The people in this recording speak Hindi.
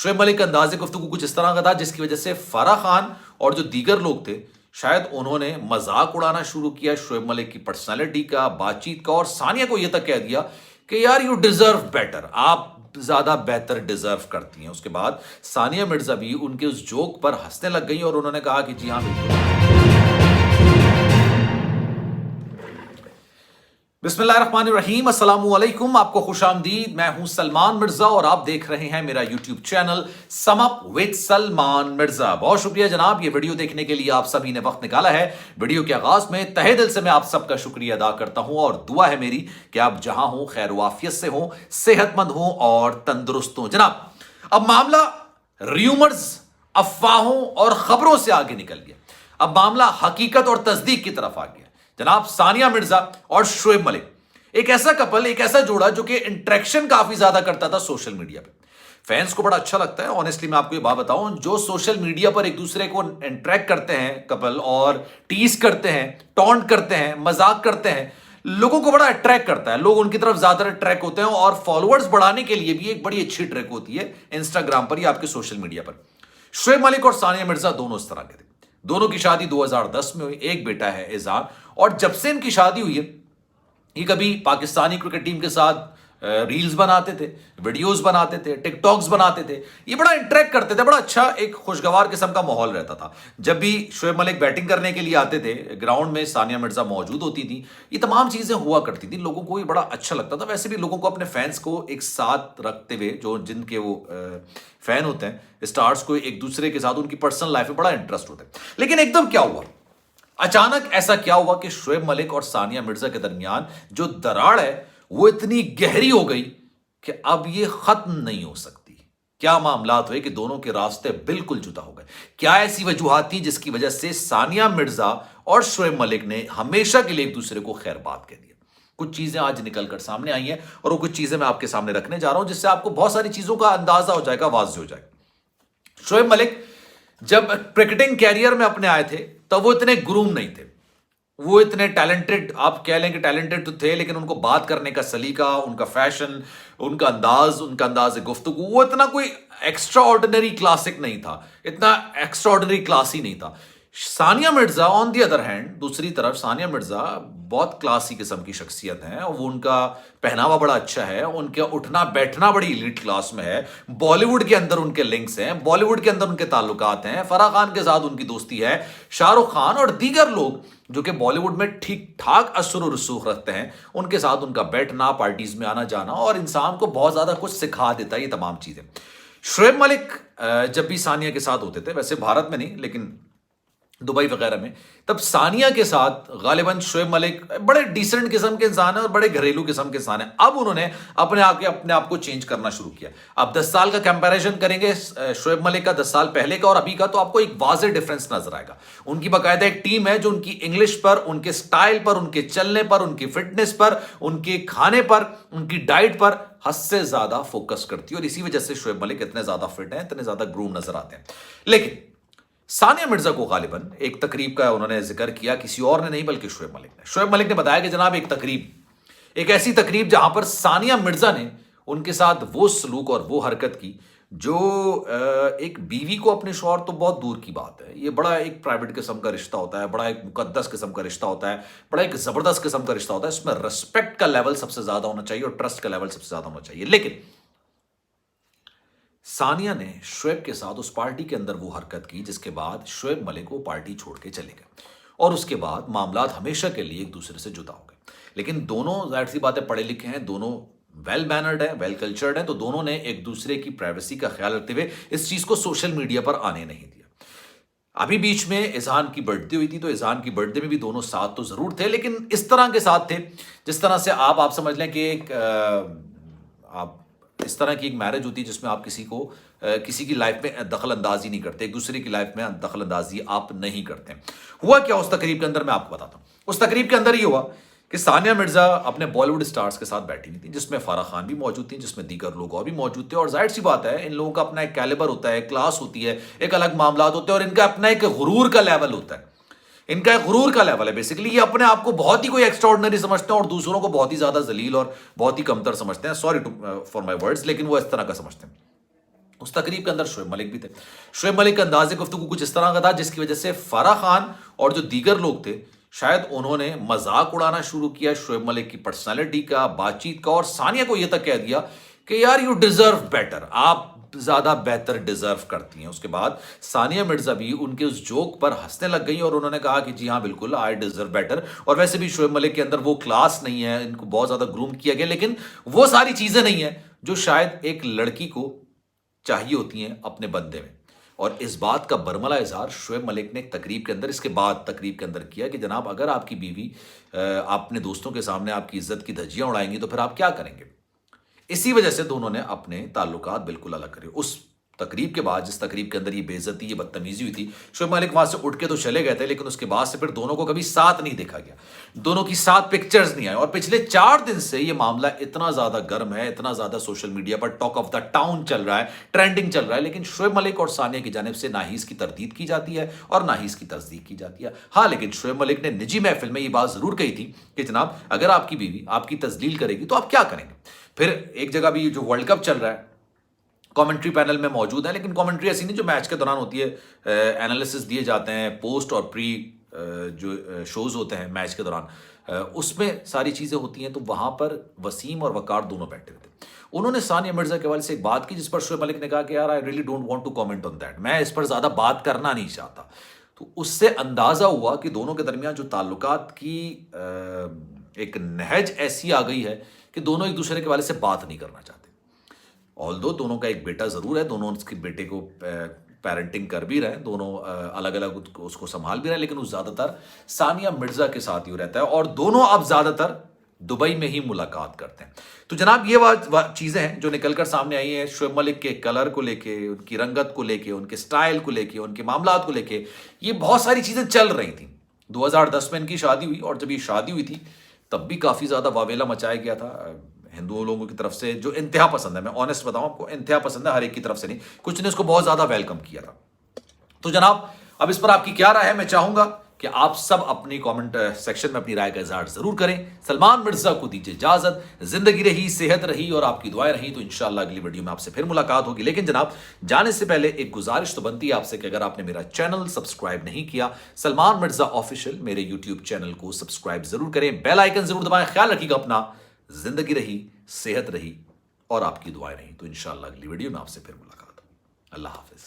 शोएब मलिक का अंदाज़े गुफ्तगू कुछ इस तरह का था जिसकी वजह से फराह खान और जो दीगर लोग थे शायद उन्होंने मजाक उड़ाना शुरू किया शोएब मलिक की पर्सनालिटी का, बातचीत का, और सानिया को यह तक कह दिया कि यार यू डिजर्व बेटर, आप ज्यादा बेहतर डिजर्व करती हैं। उसके बाद सानिया मिर्जा भी उनके उस जोक पर हंसने लग गई और उन्होंने कहा कि जी हाँ बिल्कुल। बिस्मिल्लाहिर्रहमानिर्रहीम, अस्सलाम वालेकुम, आपको खुशामदीद। मैं हूं सलमान मिर्जा और आप देख रहे हैं मेरा YouTube channel sum up with Salman Mirza. बहुत शुक्रिया जनाब, ये वीडियो देखने के लिए आप सभी ने वक्त निकाला है। वीडियो के आगाज में तहे दिल से मैं आप सबका शुक्रिया अदा करता हूं और दुआ है मेरी कि आप जहां हो खैर वाफियत से हो, सेहतमंद हो और तंदुरुस्त हो। जनाब, अब मामला र्यूमर्स, अफवाहों और खबरों से आगे निकल गया। अब मामला हकीकत और तस्दीक की तरफ आ गया। जनाब, सानिया मिर्जा और शोएब मलिक एक ऐसा कपल, एक ऐसा जोड़ा जो कि इंटरेक्शन काफी ज्यादा करता था सोशल मीडिया पे। फैंस को बड़ा अच्छा लगता है। ऑनेस्टली मैं आपको ये बात बताऊं, जो सोशल मीडिया पर एक दूसरे को इंटरेक्ट करते हैं कपल और टीज करते हैं, टॉन्ट करते हैं, मजाक करते हैं, लोगों को बड़ा अट्रैक्ट करता है। लोग उनकी तरफ ज्यादा अट्रैक्ट होते हैं और फॉलोअर्स बढ़ाने के लिए भी एक बड़ी अच्छी ट्रिक होती है इंस्टाग्राम पर या आपके सोशल मीडिया पर। शोएब मलिक और सानिया मिर्जा दोनों इस तरह के थे। दोनों की शादी 2010 में हुई। एक बेटा है इज़ान, और जब से इनकी शादी हुई है ये कभी पाकिस्तानी क्रिकेट टीम के साथ रील्स बनाते थे, वीडियोस बनाते थे, टिकटॉक्स बनाते थे, ये बड़ा इंटरेक्ट करते थे। बड़ा अच्छा एक खुशगवार किस्म का माहौल रहता था। जब भी शोएब मलिक बैटिंग करने के लिए आते थे ग्राउंड में सानिया मिर्जा मौजूद होती थी। ये तमाम चीजें हुआ करती थी, लोगों को ये बड़ा अच्छा लगता था। वैसे भी लोगों को अपने फैंस को एक साथ रखते हुए, जो जिनके वो फैन होते हैं, स्टार्स को एक दूसरे के साथ उनकी पर्सनल लाइफ में बड़ा इंटरेस्ट होता है। लेकिन एकदम क्या हुआ, अचानक ऐसा क्या हुआ कि शोएब मलिक और सानिया मिर्जा के दरमियान जो दरार है वो इतनी गहरी हो गई कि अब ये खत्म नहीं हो सकती। क्या मामलात हुए कि दोनों के रास्ते बिल्कुल जुदा हो गए? क्या ऐसी वजूहात थी जिसकी वजह से सानिया मिर्जा और शोएब मलिक ने हमेशा के लिए एक दूसरे को खैरबाद कह दिया? कुछ चीजें आज निकलकर सामने आई हैं और वो कुछ चीजें मैं आपके सामने रखने जा रहा हूं जिससे आपको बहुत सारी चीजों का अंदाजा हो जाएगा, वाज़ेह हो जाएगा। शोएब मलिक जब क्रिकेटिंग कैरियर में अपने आए थे तब वो इतने ग्रूम नहीं थे। वो इतने टैलेंटेड, आप कह लें कि टैलेंटेड तो थे, लेकिन उनको बात करने का सलीका, उनका फैशन, उनका अंदाज गुफ्तगू, वो इतना कोई एक्स्ट्रा ऑर्डिनरी क्लासिक नहीं था, इतना एक्स्ट्रा ऑर्डिनरी क्लासी नहीं था। Sania Mirza on the other hand, दूसरी तरफ सानिया मिर्जा बहुत क्लासी किस्म की शख्सियत हैं। वो उनका पहनावा बड़ा अच्छा है, उनका उठना बैठना बड़ी एलीट क्लास में है। बॉलीवुड के अंदर उनके लिंक्स हैं, बॉलीवुड के अंदर उनके ताल्लुकात हैं। फराह खान के साथ उनकी दोस्ती है, शाहरुख खान और दीगर लोग जो कि बॉलीवुड में ठीक ठाक असर और रसूख रखते हैं, उनके साथ उनका बैठना, पार्टीज में आना जाना और इंसान को बहुत ज्यादा कुछ सिखा देता है ये तमाम चीजें। शोएब मलिक जब भी सानिया के साथ होते थे, वैसे भारत में नहीं लेकिन दुबई वगैरह में, तब सानिया के साथ गालिबन शोएब मलिक बड़े डिसेंट किस्म के इंसान है और बड़े घरेलू किस्म के इंसान है। अब उन्होंने अपने आप को चेंज करना शुरू किया। अब 10 साल का कंपैरिजन करेंगे शोएब मलिक का 10 साल पहले का और अभी का, तो आपको एक वाज़ेह डिफरेंस नजर आएगा। उनकी बाकायदा एक टीम है जो उनकी इंग्लिश पर, उनके स्टाइल पर, उनके चलने पर, उनकी फिटनेस पर, उनके खाने पर, उनकी डाइट पर हद से ज्यादा फोकस करती है और इसी वजह से शोएब मलिक इतने ज्यादा फिट हैं, इतने ज्यादा ग्रूम नजर आते हैं। लेकिन सानिया मिर्जा को गालिबन एक तकरीब का उन्होंने जिक्र किया, किसी और ने नहीं बल्कि शोएब मलिक ने। शोएब मलिक ने बताया कि जनाब एक तकरीब, एक ऐसी तकरीब जहां पर सानिया मिर्जा ने उनके साथ वो सलूक और वो हरकत की जो एक बीवी को अपने शौहर, तो बहुत दूर की बात है, ये बड़ा एक प्राइवेट किस्म का रिश्ता होता है, बड़ा एक मुकद्दस किस्म का रिश्ता होता है, बड़ा एक जबरदस्त किस्म का रिश्ता होता है। इसमें रिस्पेक्ट का लेवल सबसे ज्यादा होना चाहिए और ट्रस्ट का लेवल सबसे ज्यादा होना चाहिए। लेकिन सानिया ने शोएब के साथ उस पार्टी के अंदर वो हरकत की जिसके बाद शोएब मलिक वो पार्टी छोड़ के चले गए और उसके बाद मामलात हमेशा के लिए एक दूसरे से जुदा हो गए। लेकिन दोनों जाहिर सी बात है पढ़े लिखे हैं, दोनों वेल मैनर्ड है, वेल कल्चर्ड है, तो दोनों ने एक दूसरे की प्राइवेसी का ख्याल रखते हुए इस चीज को सोशल मीडिया पर आने नहीं दिया। अभी बीच में इज़ान की बर्थडे हुई थी, तो इज़ान की बर्थडे में भी दोनों साथ तो जरूर थे, लेकिन इस तरह के साथ थे जिस तरह से आप समझ लें कि एक आप इस तरह की एक मैरिज होती है जिसमें आप किसी की लाइफ में दखल अंदाजी नहीं करते, एक दूसरे की लाइफ में दखल अंदाजी आप नहीं करते। हुआ क्या उस तकरीब के अंदर, मैं आपको बताता हूँ। उस तकरीब के अंदर ये हुआ कि सानिया मिर्जा अपने बॉलीवुड स्टार्स के साथ बैठी हुई थी, जिसमें फराह खान भी मौजूद थी, जिसमें दीगर लोग और भी मौजूद थे। और जाहिर सी बात है इन लोगों का अपना एक कैलिबर होता है, क्लास होती है, एक अलग मामलात होते हैं और इनका अपना एक गुरूर का लेवल होता है। इनका एक गुरूर का लेवल है। बेसिकली ये अपने आप को बहुत ही कोई एक्स्ट्राऑर्डिनरी समझते हैं और दूसरों को बहुत ही ज्यादा जलील और बहुत ही कमतर समझते हैं। सॉरी फॉर माय वर्ड्स, लेकिन वो इस तरह का समझते हैं। उस तकरीब के अंदर शोएब मलिक भी थे। शोएब मलिक का अंदाज़े गुफ्तगू कुछ इस तरह का था जिसकी वजह से फराह खान और जो दीगर लोग थे शायद उन्होंने मजाक उड़ाना शुरू किया शोएब मलिक की पर्सनालिटी का, बातचीत का, और सानिया को यह तक कह दिया कि यार यू डिजर्व बेटर, आप ज्यादा बेहतर डिजर्व करती हैं। उसके बाद सानिया मिर्जा भी उनके उस जोक पर हंसने लग गई और उन्होंने कहा कि जी हाँ बिल्कुल, आई डिजर्व बेटर, और वैसे भी शोएब मलिक के अंदर वो क्लास नहीं है, इनको बहुत ज्यादा ग्रूम किया गया, लेकिन वो सारी चीजें नहीं है जो शायद एक लड़की को चाहिए होती हैं अपने बंदे में। और इस बात का बरमला इजहार शोएब मलिक ने एक तकरीब के अंदर, इसके बाद तकरीब के अंदर किया कि जनाब अगर आपकी बीवी अपने दोस्तों के सामने आपकी इज्जत की धज्जियां उड़ाएंगी तो फिर आप क्या करेंगे। इसी वजह से दोनों ने अपने ताल्लुकात बिल्कुल अलग करे। उस तकरीब के बाद, जिस तकरीब के अंदर ये बेइज्जती, ये बदतमीजी हुई थी, शोएब मलिक वहां से उठ के तो चले गए थे, लेकिन उसके बाद से फिर दोनों को कभी साथ नहीं देखा गया, दोनों की साथ पिक्चर्स नहीं आई। और पिछले 4 दिन से ये मामला इतना ज्यादा गर्म है, इतना ज्यादा सोशल मीडिया पर टॉक ऑफ द टाउन चल रहा है, ट्रेंडिंग चल रहा है, लेकिन शोएब मलिक और सानिया की जानिब से ना ही इसकी तरदीद की जाती है और ना ही इसकी तस्दीक की जाती है। हाँ, लेकिन शोएब मलिक ने निजी महफिल में ये बात जरूर कही थी कि जनाब अगर आपकी बीवी आपकी तजलील करेगी तो आप क्या करेंगे। फिर एक जगह भी जो वर्ल्ड कप चल रहा है, कमेंट्री पैनल में मौजूद है, लेकिन कमेंट्री ऐसी नहीं जो मैच के दौरान होती है, एनालिसिस दिए जाते हैं पोस्ट और प्री जो शोज होते हैं मैच के दौरान, उसमें सारी चीज़ें होती हैं। तो वहाँ पर वसीम और वकार दोनों बैठे हुए थे। उन्होंने सानिया मिर्जा के हवाले से एक बात की जिस पर शोएब मलिक ने कहा कि यार I really don't want to comment on that, मैं इस पर ज़्यादा बात करना नहीं चाहता। तो उससे अंदाज़ा हुआ कि दोनों के दरमियान जो ताल्लुकात की एक नहज ऐसी आ गई है कि दोनों एक दूसरे के हवाले से बात नहीं करना चाहते। ऑल्दो दोनों का एक बेटा ज़रूर है, दोनों उसके बेटे को पेरेंटिंग कर भी रहे हैं, दोनों अलग अलग उसको संभाल भी रहे हैं, लेकिन वो ज़्यादातर सानिया मिर्जा के साथ ही रहता है और दोनों अब ज़्यादातर दुबई में ही मुलाकात करते हैं। तो जनाब ये चीज़ें हैं जो निकलकर सामने आई हैं शोएब मलिक के कलर को लेके, उनकी रंगत को लेके, उनके स्टाइल को लेके, उनके मामलात को लेके। ये बहुत सारी चीज़ें चल रही थी। 2010 में इनकी शादी हुई और जब ये शादी हुई थी तब भी काफ़ी ज़्यादा वावेला मचाया गया था हिंदुओं लोगों की तरफ से, जो इंतहा पसंद है, मैं ऑनेस्ट बताऊं आपको, इंतहा पसंद है, हर एक की तरफ से नहीं, कुछ ने इसको बहुत ज्यादा वेलकम किया था। तो जनाब अब इस पर आपकी क्या राय है, मैं चाहूंगा कि आप सब अपनी कमेंट सेक्शन में अपनी राय का इजहार जरूर करें। सलमान मिर्जा को दीजिए इजाजत, जिंदगी रही, सेहत रही और आपकी दुआएं रही तो इंशाल्लाह अगली वीडियो में आपसे फिर मुलाकात होगी। लेकिन जनाब जाने से पहले एक गुजारिश तो बनती है आपसे कि अगर आपने मेरा चैनल सब्सक्राइब नहीं किया, सलमान मिर्जा ऑफिशियल मेरे यूट्यूब चैनल को सब्सक्राइब जरूर करें, बेल आइकन जरूर दबाएं। ख्याल रखिएगा अपना, जिंदगी रही, सेहत रही और आपकी दुआएं रही तो इंशाल्लाह अगली वीडियो में आपसे फिर मुलाकात हो। अल्लाह हाफिज।